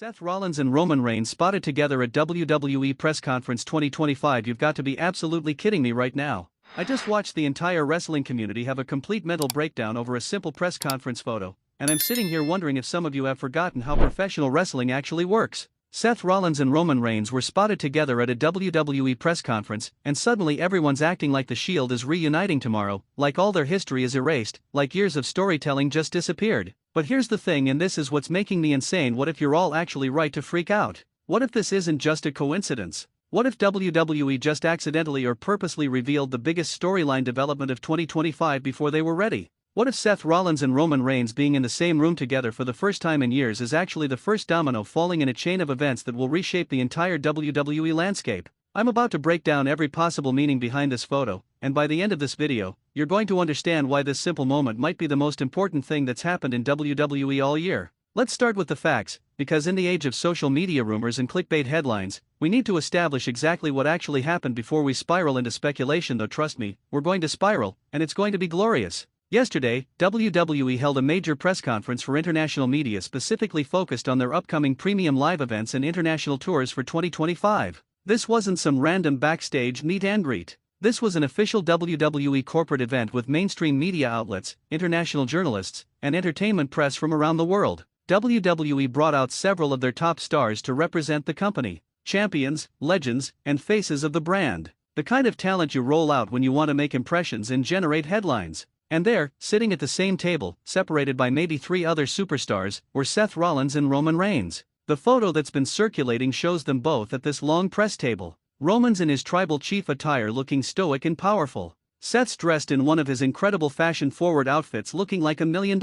Seth Rollins and Roman Reigns spotted together at WWE Press Conference 2025. You've got to be absolutely kidding me right now. I just watched the entire wrestling community have a complete mental breakdown over a simple press conference photo, and I'm sitting here wondering if some of you have forgotten how professional wrestling actually works. Seth Rollins and Roman Reigns were spotted together at a WWE press conference, and suddenly everyone's acting like the Shield is reuniting tomorrow, like all their history is erased, like years of storytelling just disappeared. But here's the thing, and this is what's making me insane: what if you're all actually right to freak out? What if this isn't just a coincidence? What if WWE just accidentally or purposely revealed the biggest storyline development of 2025 before they were ready? What if Seth Rollins and Roman Reigns being in the same room together for the first time in years is actually the first domino falling in a chain of events that will reshape the entire WWE landscape? I'm about to break down every possible meaning behind this photo, and by the end of this video, you're going to understand why this simple moment might be the most important thing that's happened in WWE all year. Let's start with the facts, because in the age of social media rumors and clickbait headlines, we need to establish exactly what actually happened before we spiral into speculation. Though trust me, we're going to spiral, and it's going to be glorious. Yesterday, WWE held a major press conference for international media specifically focused on their upcoming premium live events and international tours for 2025. This wasn't some random backstage meet and greet. This was an official WWE corporate event with mainstream media outlets, international journalists, and entertainment press from around the world. WWE brought out several of their top stars to represent the company: champions, legends, and faces of the brand. The kind of talent you roll out when you want to make impressions and generate headlines. And there, sitting at the same table, separated by maybe 3 other superstars, were Seth Rollins and Roman Reigns. The photo that's been circulating shows them both at this long press table. Roman's in his tribal chief attire looking stoic and powerful. Seth's dressed in one of his incredible fashion-forward outfits looking like $1 million.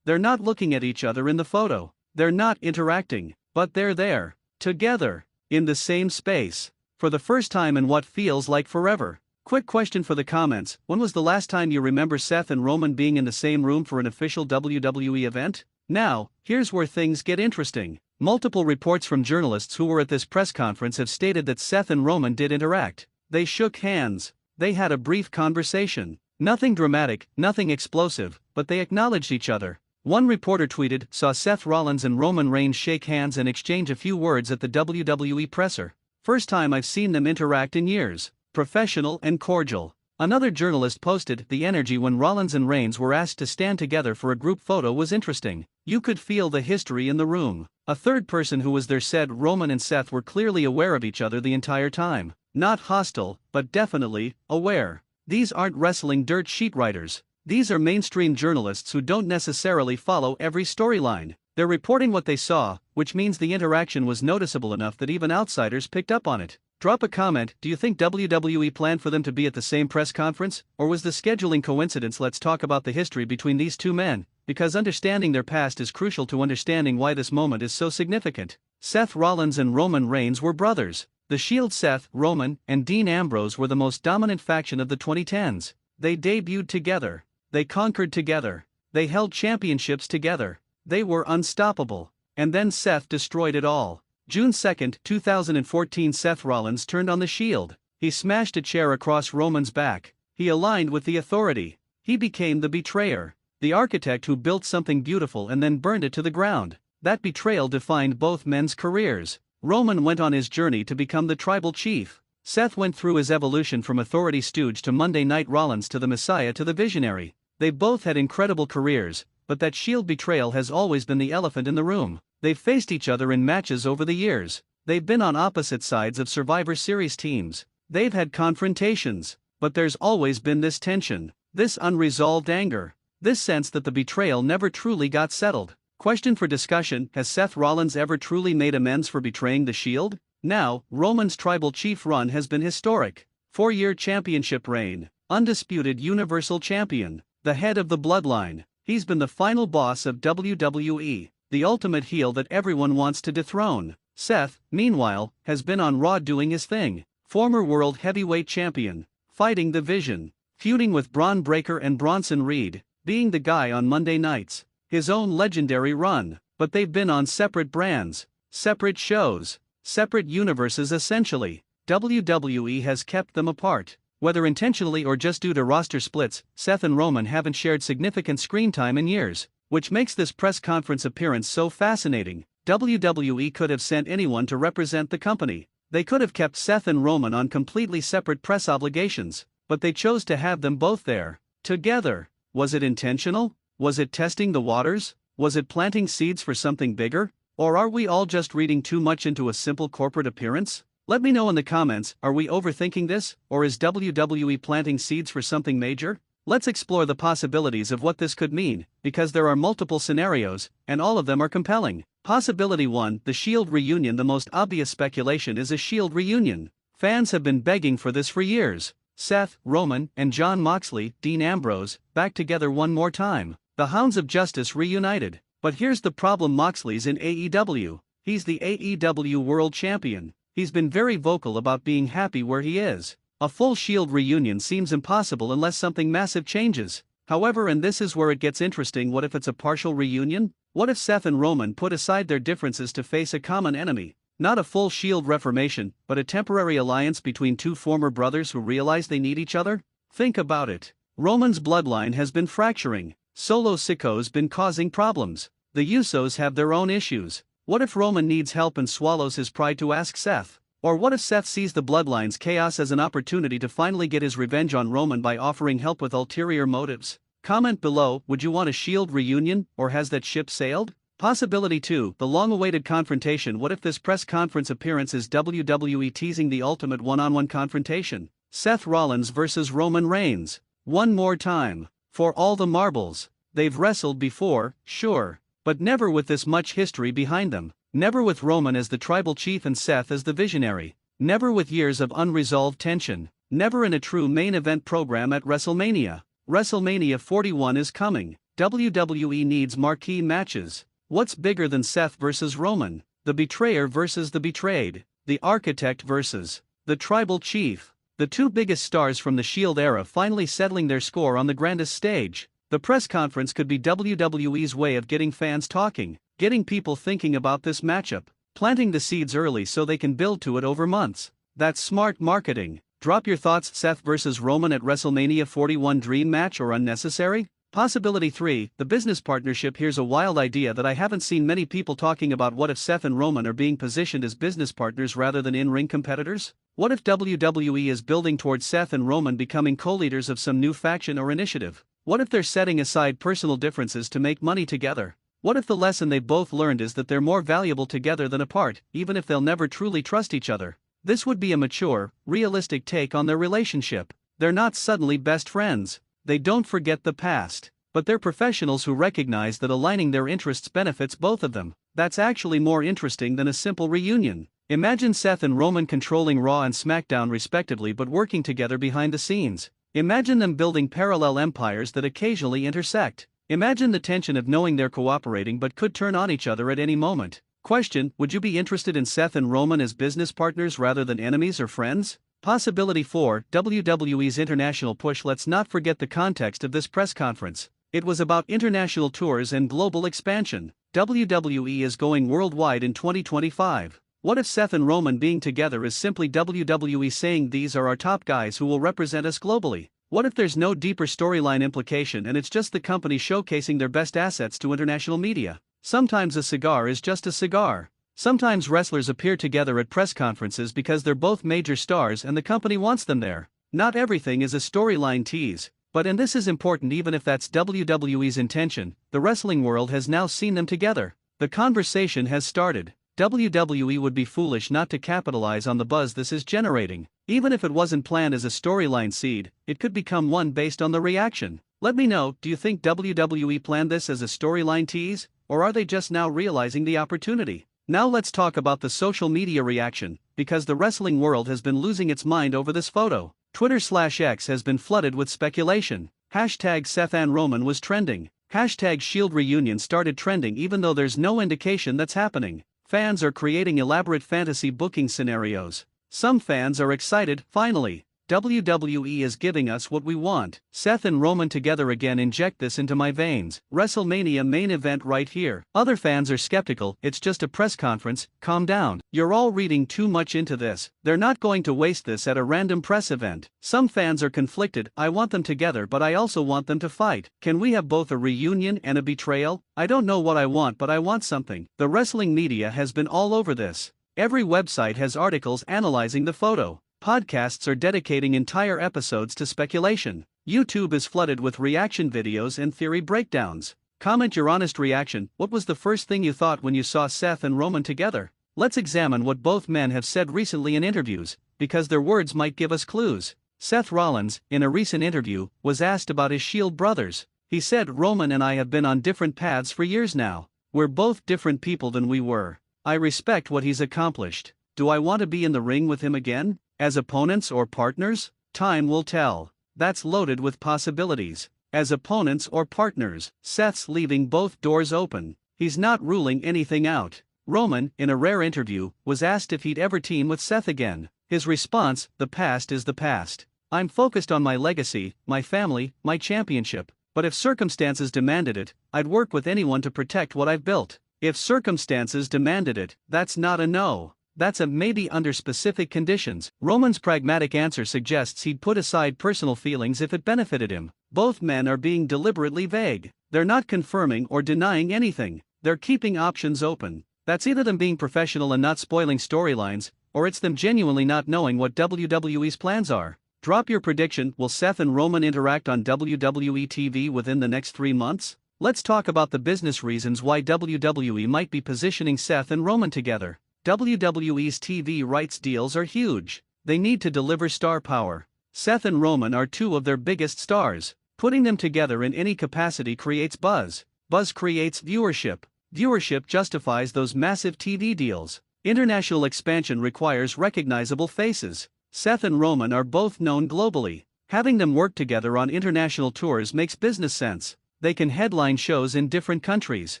They're not looking at each other in the photo. They're not interacting, but they're there, together, in the same space, for the first time in what feels like forever. Quick question for the comments: when was the last time you remember Seth and Roman being in the same room for an official WWE event? Now, here's where things get interesting. Multiple reports from journalists who were at this press conference have stated that Seth and Roman did interact. They shook hands. They had a brief conversation. Nothing dramatic, nothing explosive, but they acknowledged each other. One reporter tweeted, "Saw Seth Rollins and Roman Reigns shake hands and exchange a few words at the WWE presser. First time I've seen them interact in years. Professional and cordial." Another journalist posted, "The energy when Rollins and Reigns were asked to stand together for a group photo was interesting. You could feel the history in the room." A third person who was there said Roman and Seth were clearly aware of each other the entire time. Not hostile, but definitely aware. These aren't wrestling dirt sheet writers. These are mainstream journalists who don't necessarily follow every storyline. They're reporting what they saw, which means the interaction was noticeable enough that even outsiders picked up on it. Drop a comment: do you think WWE planned for them to be at the same press conference, or was the scheduling coincidence? Let's talk about the history between these two men, because understanding their past is crucial to understanding why this moment is so significant. Seth Rollins and Roman Reigns were brothers. The Shield, Seth, Roman, and Dean Ambrose, were the most dominant faction of the 2010s. They debuted together. They conquered together. They held championships together. They were unstoppable. And then Seth destroyed it all. June 2, 2014, Seth Rollins turned on the Shield. He smashed a chair across Roman's back. He aligned with the authority. He became the betrayer. The architect who built something beautiful and then burned it to the ground. That betrayal defined both men's careers. Roman went on his journey to become the tribal chief. Seth went through his evolution from authority stooge to Monday Night Rollins to the Messiah to the visionary. They both had incredible careers, but that Shield betrayal has always been the elephant in the room. They've faced each other in matches over the years. They've been on opposite sides of Survivor Series teams. They've had confrontations, but there's always been this tension, this unresolved anger, this sense that the betrayal never truly got settled. Question for discussion: has Seth Rollins ever truly made amends for betraying the Shield? Now, Roman's tribal chief run has been historic. 4-year championship reign, undisputed Universal Champion, the head of the bloodline. He's been the final boss of WWE. The ultimate heel that everyone wants to dethrone. Seth, meanwhile, has been on Raw doing his thing. Former World Heavyweight Champion, fighting the Vision, feuding with Braun Breaker and Bronson Reed, being the guy on Monday nights. His own legendary run, but they've been on separate brands, separate shows, separate universes essentially. WWE has kept them apart. Whether intentionally or just due to roster splits, Seth and Roman haven't shared significant screen time in years, which makes this press conference appearance so fascinating. WWE could have sent anyone to represent the company. They could have kept Seth and Roman on completely separate press obligations, but they chose to have them both there, together. Was it intentional? Was it testing the waters? Was it planting seeds for something bigger? Or are we all just reading too much into a simple corporate appearance? Let me know in the comments, are we overthinking this, or is WWE planting seeds for something major? Let's explore the possibilities of what this could mean, because there are multiple scenarios, and all of them are compelling. Possibility 1, the Shield reunion. The most obvious speculation is a Shield reunion. Fans have been begging for this for years. Seth, Roman, and Jon Moxley, Dean Ambrose, back together one more time. The Hounds of Justice reunited. But here's the problem: Moxley's in AEW. He's the AEW World Champion. He's been very vocal about being happy where he is. A full Shield reunion seems impossible unless something massive changes. However, and this is where it gets interesting, what if it's a partial reunion? What if Seth and Roman put aside their differences to face a common enemy? Not a full Shield reformation, but a temporary alliance between two former brothers who realize they need each other? Think about it. Roman's bloodline has been fracturing. Solo Sikoa's been causing problems. The Usos have their own issues. What if Roman needs help and swallows his pride to ask Seth? Or what if Seth sees the bloodline's chaos as an opportunity to finally get his revenge on Roman by offering help with ulterior motives? Comment below, would you want a Shield reunion, or has that ship sailed? Possibility 2, the long-awaited confrontation. What if this press conference appearance is WWE teasing the ultimate one-on-one confrontation? Seth Rollins versus Roman Reigns. One more time. For all the marbles. They've wrestled before, sure, but never with this much history behind them. Never with Roman as the tribal chief and Seth as the visionary. Never with years of unresolved tension. Never in a true main event program at WrestleMania. WrestleMania 41 is coming. WWE needs marquee matches. What's bigger than Seth versus Roman? The betrayer versus the betrayed. The architect versus the tribal chief. The two biggest stars from the Shield era finally settling their score on the grandest stage. The press conference could be WWE's way of getting fans talking, getting people thinking about this matchup, planting the seeds early so they can build to it over months. That's smart marketing. Drop your thoughts. Seth versus Roman at WrestleMania 41, dream match or unnecessary? Possibility 3, the business partnership. Here's a wild idea that I haven't seen many people talking about. What if Seth and Roman are being positioned as business partners rather than in-ring competitors? What if WWE is building towards Seth and Roman becoming co-leaders of some new faction or initiative? What if they're setting aside personal differences to make money together? What if the lesson they've both learned is that they're more valuable together than apart, even if they'll never truly trust each other? This would be a mature, realistic take on their relationship. They're not suddenly best friends. They don't forget the past. But they're professionals who recognize that aligning their interests benefits both of them. That's actually more interesting than a simple reunion. Imagine Seth and Roman controlling Raw and SmackDown respectively but working together behind the scenes. Imagine them building parallel empires that occasionally intersect. Imagine the tension of knowing they're cooperating but could turn on each other at any moment. Question: would you be interested in Seth and Roman as business partners rather than enemies or friends? Possibility 4, WWE's international push. Let's not forget the context of this press conference. It was about international tours and global expansion. WWE is going worldwide in 2025. What if Seth and Roman being together is simply WWE saying these are our top guys who will represent us globally? What if there's no deeper storyline implication and it's just the company showcasing their best assets to international media? Sometimes a cigar is just a cigar. Sometimes wrestlers appear together at press conferences because they're both major stars and the company wants them there. Not everything is a storyline tease. But and this is important, even if that's WWE's intention, the wrestling world has now seen them together. The conversation has started. WWE would be foolish not to capitalize on the buzz this is generating. Even if it wasn't planned as a storyline seed, it could become one based on the reaction. Let me know, do you think WWE planned this as a storyline tease, or are they just now realizing the opportunity? Now let's talk about the social media reaction, because the wrestling world has been losing its mind over this photo. Twitter/X has been flooded with speculation. Hashtag Seth and Roman was trending. Hashtag Shield reunion started trending even though there's no indication that's happening. Fans are creating elaborate fantasy booking scenarios. Some fans are excited, finally. WWE is giving us what we want. Seth and Roman together again, inject this into my veins. WrestleMania main event right here. Other fans are skeptical, it's just a press conference, calm down. You're all reading too much into this. They're not going to waste this at a random press event. Some fans are conflicted, I want them together but I also want them to fight. Can we have both a reunion and a betrayal? I don't know what I want but I want something. The wrestling media has been all over this. Every website has articles analyzing the photo. Podcasts are dedicating entire episodes to speculation. YouTube is flooded with reaction videos and theory breakdowns. Comment your honest reaction. What was the first thing you thought when you saw Seth and Roman together? Let's examine what both men have said recently in interviews, because their words might give us clues. Seth Rollins, in a recent interview, was asked about his Shield brothers. He said, "Roman and I have been on different paths for years now. We're both different people than we were. I respect what he's accomplished. Do I want to be in the ring with him again? As opponents or partners? Time will tell." That's loaded with possibilities. As opponents or partners, Seth's leaving both doors open. He's not ruling anything out. Roman, in a rare interview, was asked if he'd ever team with Seth again. His response, "The past is the past. I'm focused on my legacy, my family, my championship. But if circumstances demanded it, I'd work with anyone to protect what I've built." If circumstances demanded it, that's not a no. That's a maybe under specific conditions. Roman's pragmatic answer suggests he'd put aside personal feelings if it benefited him. Both men are being deliberately vague. They're not confirming or denying anything. They're keeping options open. That's either them being professional and not spoiling storylines, or it's them genuinely not knowing what WWE's plans are. Drop your prediction. Will Seth and Roman interact on WWE TV within the next 3 months? Let's talk about the business reasons why WWE might be positioning Seth and Roman together. WWE's TV rights deals are huge. They need to deliver star power. Seth and Roman are two of their biggest stars. Putting them together in any capacity creates buzz. Buzz creates viewership. Viewership justifies those massive TV deals. International expansion requires recognizable faces. Seth and Roman are both known globally. Having them work together on international tours makes business sense. They can headline shows in different countries.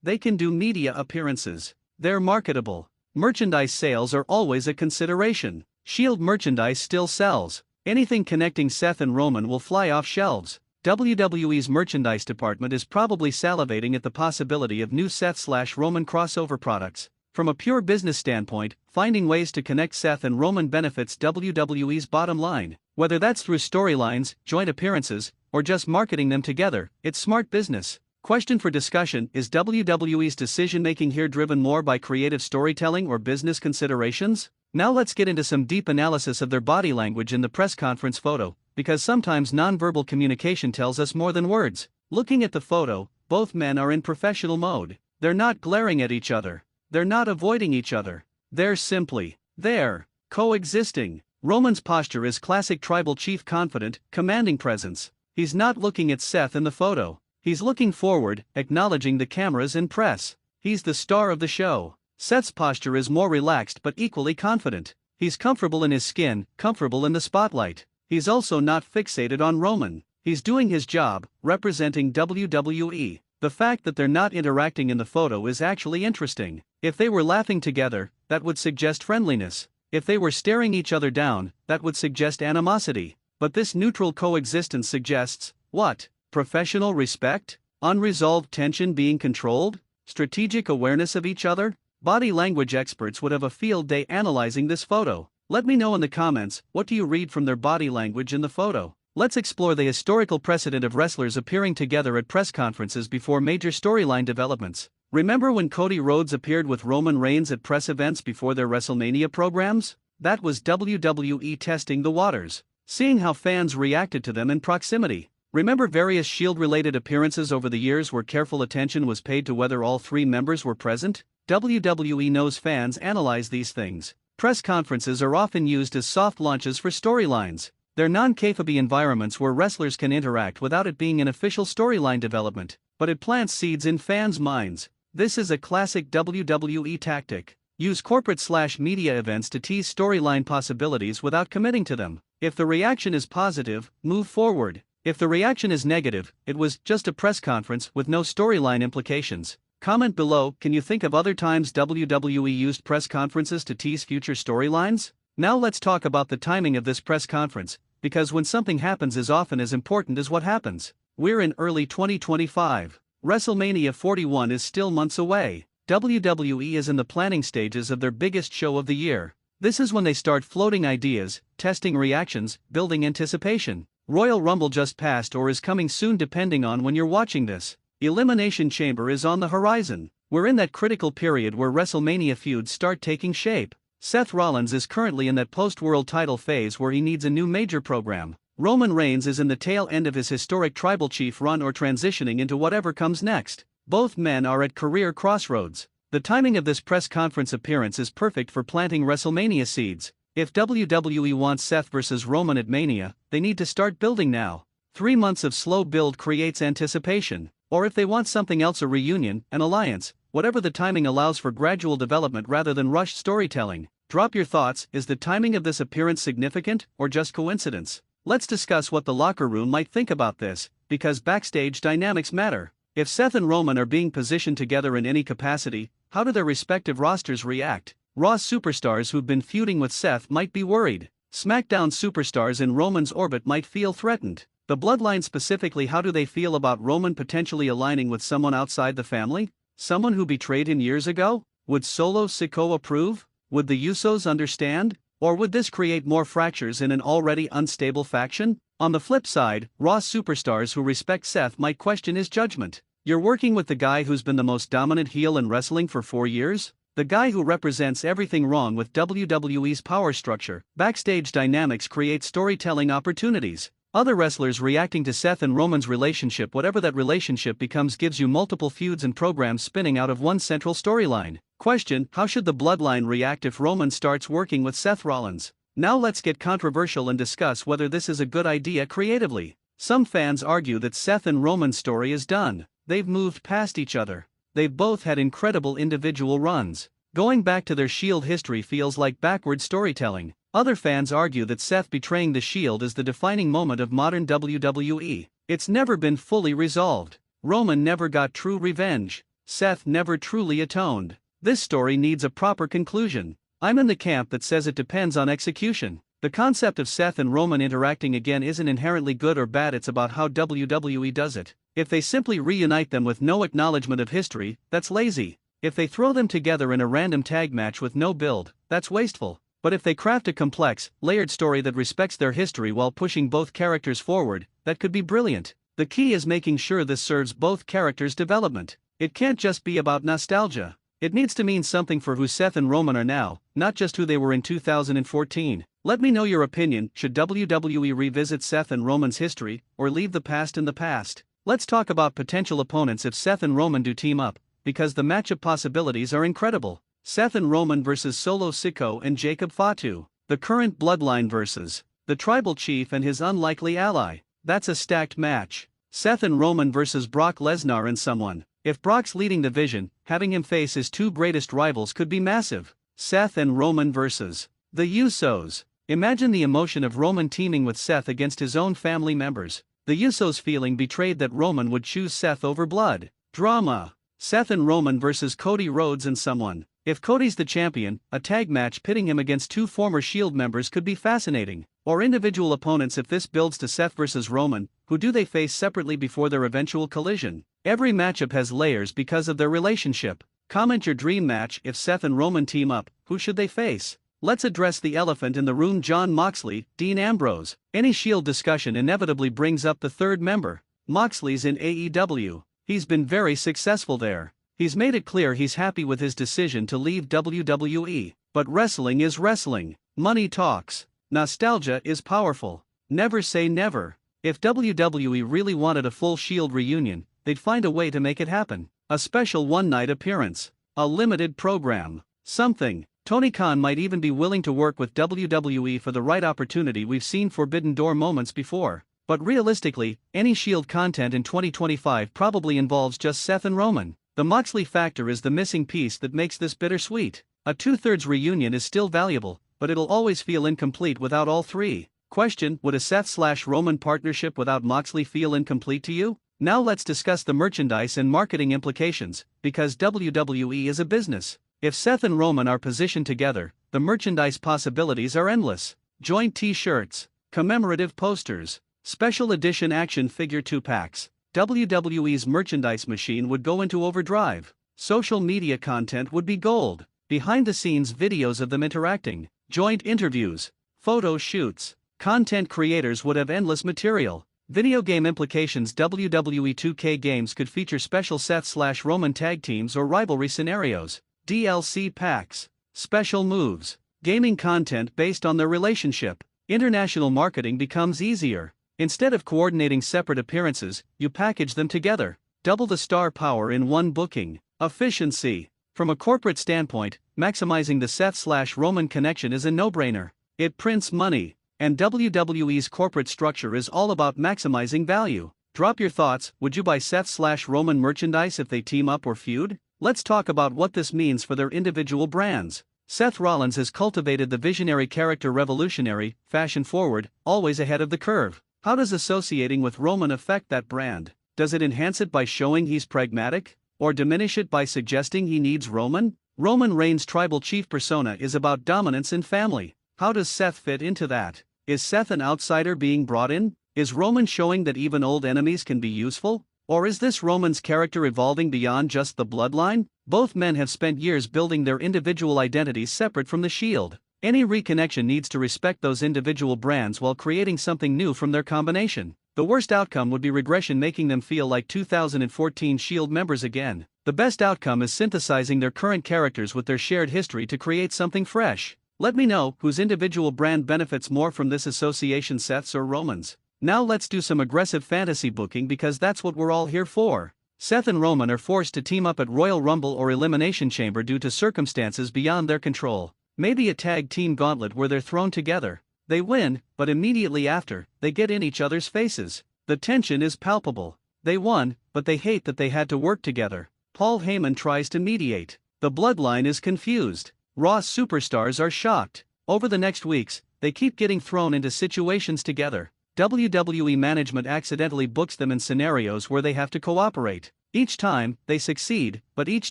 They can do media appearances. They're marketable. Merchandise sales are always a consideration. Shield merchandise still sells. Anything connecting Seth and Roman will fly off shelves. WWE's merchandise department is probably salivating at the possibility of new Seth/Roman crossover products. From a pure business standpoint, finding ways to connect Seth and Roman benefits WWE's bottom line. Whether that's through storylines, joint appearances, or just marketing them together, it's smart business. Question for discussion: is WWE's decision-making here driven more by creative storytelling or business considerations? Now let's get into some deep analysis of their body language in the press conference photo, because sometimes nonverbal communication tells us more than words. Looking at the photo, both men are in professional mode. They're not glaring at each other. They're not avoiding each other. They're simply there, coexisting. Roman's posture is classic tribal chief, confident, commanding presence. He's not looking at Seth in the photo. He's looking forward, acknowledging the cameras and press. He's the star of the show. Seth's posture is more relaxed but equally confident. He's comfortable in his skin, comfortable in the spotlight. He's also not fixated on Roman. He's doing his job, representing WWE. The fact that they're not interacting in the photo is actually interesting. If they were laughing together, that would suggest friendliness. If they were staring each other down, that would suggest animosity. But this neutral coexistence suggests, what? Professional respect? Unresolved tension being controlled? Strategic awareness of each other? Body language experts would have a field day analyzing this photo. Let me know in the comments, what do you read from their body language in the photo? Let's explore the historical precedent of wrestlers appearing together at press conferences before major storyline developments. Remember when Cody Rhodes appeared with Roman Reigns at press events before their WrestleMania programs? That was WWE testing the waters, seeing how fans reacted to them in proximity. Remember various Shield-related appearances over the years where careful attention was paid to whether all three members were present? WWE knows fans analyze these things. Press conferences are often used as soft launches for storylines. They're non-kayfabe environments where wrestlers can interact without it being an official storyline development, but it plants seeds in fans' minds. This is a classic WWE tactic. Use corporate/media events to tease storyline possibilities without committing to them. If the reaction is positive, move forward. If the reaction is negative, it was just a press conference with no storyline implications. Comment below, can you think of other times WWE used press conferences to tease future storylines? Now let's talk about the timing of this press conference, because when something happens is often as important as what happens. We're in early 2025. WrestleMania 41 is still months away. WWE is in the planning stages of their biggest show of the year. This is when they start floating ideas, testing reactions, building anticipation. Royal Rumble just passed or is coming soon depending on when you're watching this. Elimination Chamber is on the horizon. We're in that critical period where WrestleMania feuds start taking shape. Seth Rollins is currently in that post-world title phase where he needs a new major program. Roman Reigns is in the tail end of his historic tribal chief run or transitioning into whatever comes next. Both men are at career crossroads. The timing of this press conference appearance is perfect for planting WrestleMania seeds. If WWE wants Seth vs. Roman at Mania, they need to start building now. 3 months of slow build creates anticipation. Or if they want something else, a reunion, an alliance, whatever the timing allows for gradual development rather than rushed storytelling. Drop your thoughts. Is the timing of this appearance significant, or just coincidence? Let's discuss what the locker room might think about this, because backstage dynamics matter. If Seth and Roman are being positioned together in any capacity, how do their respective rosters react? Raw superstars who've been feuding with Seth might be worried. SmackDown superstars in Roman's orbit might feel threatened. The bloodline specifically, how do they feel about Roman potentially aligning with someone outside the family? Someone who betrayed him years ago? Would Solo Sikoa approve? Would the Usos understand? Or would this create more fractures in an already unstable faction? On the flip side, Raw superstars who respect Seth might question his judgment. You're working with the guy who's been the most dominant heel in wrestling for 4 years? The guy who represents everything wrong with WWE's power structure. Backstage dynamics create storytelling opportunities. Other wrestlers reacting to Seth and Roman's relationship, whatever that relationship becomes, gives you multiple feuds and programs spinning out of one central storyline. Question: how should the bloodline react if Roman starts working with Seth Rollins? Now let's get controversial and discuss whether this is a good idea creatively. Some fans argue that Seth and Roman's story is done. They've moved past each other. They've both had incredible individual runs. Going back to their Shield history feels like backward storytelling. Other fans argue that Seth betraying the Shield is the defining moment of modern WWE. It's never been fully resolved. Roman never got true revenge. Seth never truly atoned. This story needs a proper conclusion. I'm in the camp that says it depends on execution. The concept of Seth and Roman interacting again isn't inherently good or bad, it's about how WWE does it. If they simply reunite them with no acknowledgement of history, that's lazy. If they throw them together in a random tag match with no build, that's wasteful. But if they craft a complex, layered story that respects their history while pushing both characters forward, that could be brilliant. The key is making sure this serves both characters' development. It can't just be about nostalgia. It needs to mean something for who Seth and Roman are now, not just who they were in 2014. Let me know your opinion. Should WWE revisit Seth and Roman's history, or leave the past in the past? Let's talk about potential opponents if Seth and Roman do team up, because the matchup possibilities are incredible. Seth and Roman vs. Solo Sikoa and Jacob Fatu. The current bloodline versus the tribal chief and his unlikely ally. That's a stacked match. Seth and Roman vs. Brock Lesnar and someone. If Brock's leading the division, having him face his two greatest rivals could be massive. Seth and Roman vs. the Usos. Imagine the emotion of Roman teaming with Seth against his own family members. The Usos feeling betrayed that Roman would choose Seth over blood. Drama. Seth and Roman vs. Cody Rhodes and someone. If Cody's the champion, a tag match pitting him against two former Shield members could be fascinating. Or individual opponents if this builds to Seth vs. Roman, who do they face separately before their eventual collision? Every matchup has layers because of their relationship. Comment your dream match. If Seth and Roman team up, who should they face? Let's address the elephant in the room: Jon Moxley, Dean Ambrose. Any Shield discussion inevitably brings up the third member. Moxley's in AEW. He's been very successful there. He's made it clear he's happy with his decision to leave WWE. But wrestling is wrestling. Money talks. Nostalgia is powerful. Never say never. If WWE really wanted a full Shield reunion, they'd find a way to make it happen. A special one-night appearance. A limited program. Something. Tony Khan might even be willing to work with WWE for the right opportunity. We've seen Forbidden Door moments before. But realistically, any Shield content in 2025 probably involves just Seth and Roman. The Moxley factor is the missing piece that makes this bittersweet. A 2/3 reunion is still valuable, but it'll always feel incomplete without all three. Question: would a Seth/Roman partnership without Moxley feel incomplete to you? Now let's discuss the merchandise and marketing implications, because WWE is a business. If Seth and Roman are positioned together, the merchandise possibilities are endless. Joint t-shirts, Commemorative posters. Special edition action figure 2-packs. WWE's merchandise machine would go into overdrive. Social media content would be gold. Behind-the-scenes videos of them interacting. Joint interviews. Photo shoots. Content creators would have endless material. Video game implications. WWE 2K games could feature special Seth/Roman tag teams or rivalry scenarios. DLC packs. Special moves. Gaming content based on their relationship. International marketing becomes easier. Instead of coordinating separate appearances, you package them together. Double the star power in one booking. Efficiency. From a corporate standpoint, maximizing the Seth/Roman connection is a no-brainer. It prints money. And WWE's corporate structure is all about maximizing value. Drop your thoughts. Would you buy Seth/Roman merchandise if they team up or feud? Let's talk about what this means for their individual brands. Seth Rollins has cultivated the visionary character, revolutionary, fashion-forward, always ahead of the curve. How does associating with Roman affect that brand? Does it enhance it by showing he's pragmatic? Or diminish it by suggesting he needs Roman? Roman Reigns' tribal chief persona is about dominance and family. How does Seth fit into that? Is Seth an outsider being brought in? Is Roman showing that even old enemies can be useful? Or is this Roman's character evolving beyond just the bloodline? Both men have spent years building their individual identities separate from the Shield. Any reconnection needs to respect those individual brands while creating something new from their combination. The worst outcome would be regression, making them feel like 2014 Shield members again. The best outcome is synthesizing their current characters with their shared history to create something fresh. Let me know whose individual brand benefits more from this association, Seth's or Roman's. Now let's do some aggressive fantasy booking, because that's what we're all here for. Seth and Roman are forced to team up at Royal Rumble or Elimination Chamber due to circumstances beyond their control. Maybe a tag team gauntlet where they're thrown together. They win, but immediately after, they get in each other's faces. The tension is palpable. They won, but they hate that they had to work together. Paul Heyman tries to mediate. The bloodline is confused. Raw superstars are shocked. Over the next weeks, they keep getting thrown into situations together. WWE management accidentally books them in scenarios where they have to cooperate. Each time, they succeed, but each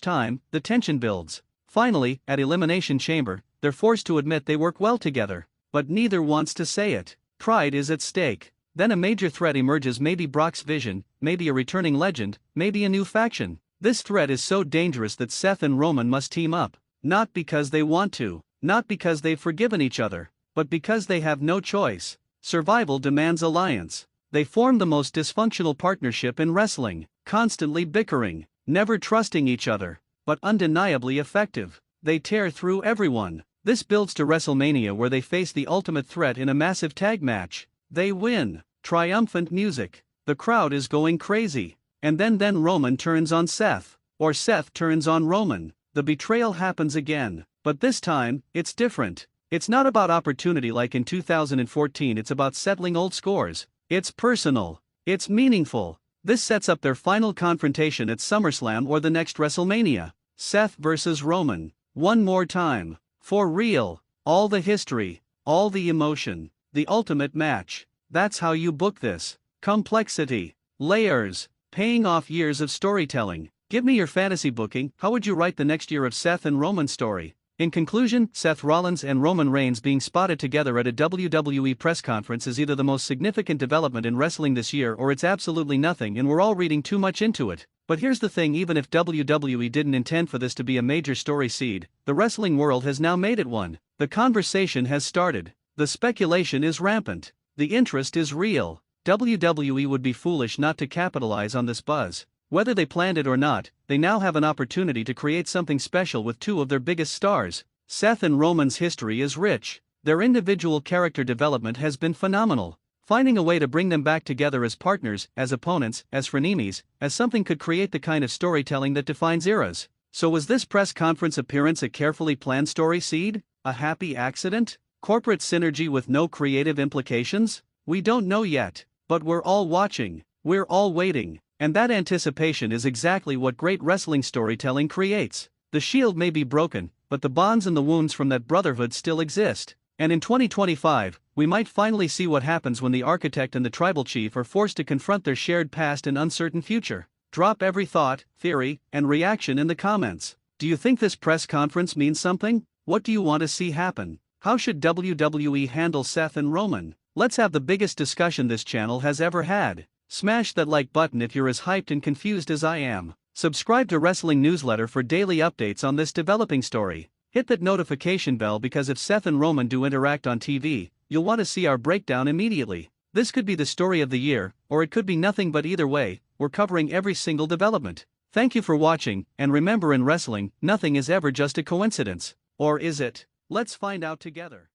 time, the tension builds. Finally, at Elimination Chamber, they're forced to admit they work well together. But neither wants to say it. Pride is at stake. Then a major threat emerges, maybe Brock's vision, maybe a returning legend, maybe a new faction. This threat is so dangerous that Seth and Roman must team up. Not because they want to, not because they've forgiven each other, but because they have no choice. Survival demands alliance. They form the most dysfunctional partnership in wrestling, constantly bickering, never trusting each other, but undeniably effective. They tear through everyone. This builds to WrestleMania, where they face the ultimate threat in a massive tag match. They win. Triumphant music. The crowd is going crazy. And then Roman turns on Seth. Or Seth turns on Roman. The betrayal happens again. But this time, it's different. It's not about opportunity like in 2014, it's about settling old scores. It's personal. It's meaningful. This sets up their final confrontation at SummerSlam or the next WrestleMania. Seth versus Roman. One more time. For real. All the history. All the emotion. The ultimate match. That's how you book this. Complexity. Layers. Paying off years of storytelling. Give me your fantasy booking. How would you write the next year of Seth and Roman's story? In conclusion, Seth Rollins and Roman Reigns being spotted together at a WWE press conference is either the most significant development in wrestling this year, or it's absolutely nothing and we're all reading too much into it. But here's the thing, even if WWE didn't intend for this to be a major story seed, the wrestling world has now made it one. The conversation has started. The speculation is rampant. The interest is real. WWE would be foolish not to capitalize on this buzz. Whether they planned it or not, they now have an opportunity to create something special with two of their biggest stars. Seth and Roman's history is rich. Their individual character development has been phenomenal. Finding a way to bring them back together as partners, as opponents, as frenemies, as something could create the kind of storytelling that defines eras. So was this press conference appearance a carefully planned story seed? A happy accident? Corporate synergy with no creative implications? We don't know yet. But we're all watching. We're all waiting. And that anticipation is exactly what great wrestling storytelling creates. The Shield may be broken, but the bonds and the wounds from that brotherhood still exist. And in 2025, we might finally see what happens when the architect and the tribal chief are forced to confront their shared past and uncertain future. Drop every thought, theory, and reaction in the comments. Do you think this press conference means something? What do you want to see happen? How should WWE handle Seth and Roman? Let's have the biggest discussion this channel has ever had. Smash that like button if you're as hyped and confused as I am. Subscribe to Wrestling Newsletter for daily updates on this developing story. Hit that notification bell because if Seth and Roman do interact on TV, you'll want to see our breakdown immediately. This could be the story of the year, or it could be nothing, but either way, we're covering every single development. Thank you for watching, and remember, in wrestling, nothing is ever just a coincidence. Or is it? Let's find out together.